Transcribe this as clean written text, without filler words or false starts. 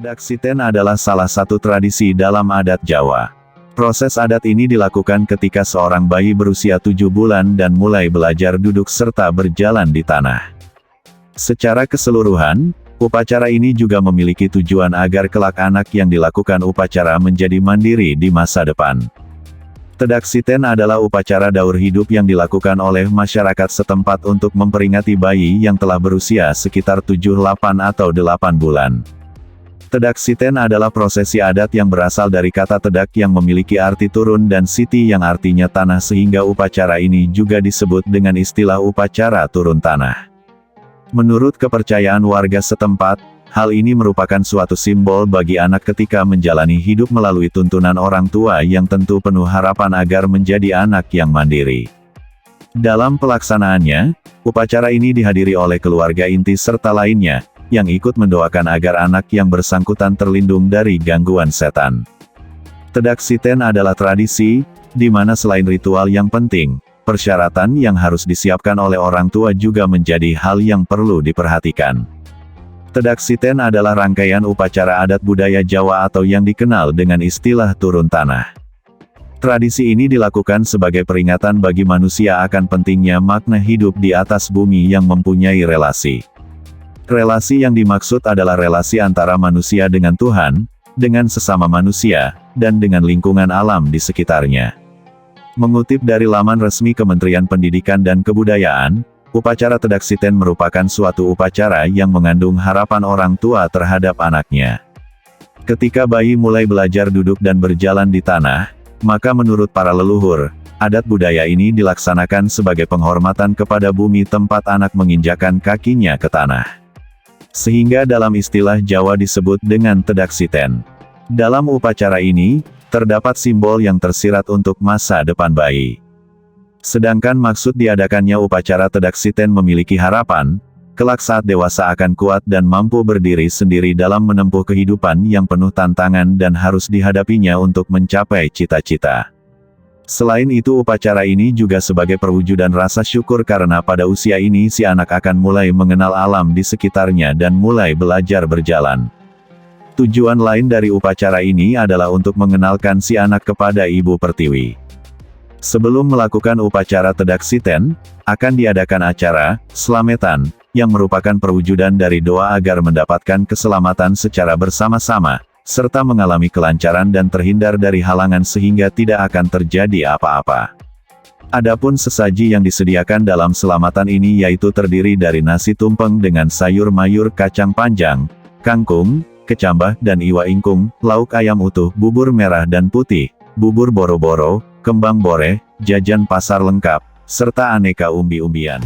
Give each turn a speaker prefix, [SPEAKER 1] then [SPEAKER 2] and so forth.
[SPEAKER 1] Tedaksiten adalah salah satu tradisi dalam adat Jawa. Proses adat ini dilakukan ketika seorang bayi berusia 7 bulan dan mulai belajar duduk serta berjalan di tanah. Secara keseluruhan, upacara ini juga memiliki tujuan agar kelak anak yang dilakukan upacara menjadi mandiri di masa depan. Tedaksiten adalah upacara daur hidup yang dilakukan oleh masyarakat setempat untuk memperingati bayi yang telah berusia sekitar 7, 8 atau 8 bulan. Tedaksiten adalah prosesi adat yang berasal dari kata tedak yang memiliki arti turun dan siti yang artinya tanah, sehingga upacara ini juga disebut dengan istilah upacara turun tanah. Menurut kepercayaan warga setempat, hal ini merupakan suatu simbol bagi anak ketika menjalani hidup melalui tuntunan orang tua yang tentu penuh harapan agar menjadi anak yang mandiri. Dalam pelaksanaannya, upacara ini dihadiri oleh keluarga inti serta lainnya, yang ikut mendoakan agar anak yang bersangkutan terlindung dari gangguan setan. Tedaksiten adalah tradisi, di mana selain ritual yang penting, persyaratan yang harus disiapkan oleh orang tua juga menjadi hal yang perlu diperhatikan. Tedaksiten adalah rangkaian upacara adat budaya Jawa atau yang dikenal dengan istilah turun tanah. Tradisi ini dilakukan sebagai peringatan bagi manusia akan pentingnya makna hidup di atas bumi yang mempunyai relasi. Relasi yang dimaksud adalah relasi antara manusia dengan Tuhan, dengan sesama manusia, dan dengan lingkungan alam di sekitarnya. Mengutip dari laman resmi Kementerian Pendidikan dan Kebudayaan, upacara tedaksiten merupakan suatu upacara yang mengandung harapan orang tua terhadap anaknya. Ketika bayi mulai belajar duduk dan berjalan di tanah, maka menurut para leluhur, adat budaya ini dilaksanakan sebagai penghormatan kepada bumi tempat anak menginjakan kakinya ke tanah. Sehingga dalam istilah Jawa disebut dengan tedaksiten. Dalam upacara ini, terdapat simbol yang tersirat untuk masa depan bayi. Sedangkan maksud diadakannya upacara tedaksiten memiliki harapan, kelak saat dewasa akan kuat dan mampu berdiri sendiri dalam menempuh kehidupan yang penuh tantangan dan harus dihadapinya untuk mencapai cita-cita. Selain itu, upacara ini juga sebagai perwujudan rasa syukur karena pada usia ini si anak akan mulai mengenal alam di sekitarnya dan mulai belajar berjalan. Tujuan lain dari upacara ini adalah untuk mengenalkan si anak kepada Ibu Pertiwi. Sebelum melakukan upacara tedaksiten, akan diadakan acara slametan, yang merupakan perwujudan dari doa agar mendapatkan keselamatan secara bersama-sama, serta mengalami kelancaran dan terhindar dari halangan sehingga tidak akan terjadi apa-apa. Adapun sesaji yang disediakan dalam selamatan ini yaitu terdiri dari nasi tumpeng dengan sayur mayur kacang panjang, kangkung, kecambah dan iwa ingkung, lauk ayam utuh, bubur merah dan putih, bubur boro-boro, kembang boreh, jajan pasar lengkap, serta aneka umbi-umbian.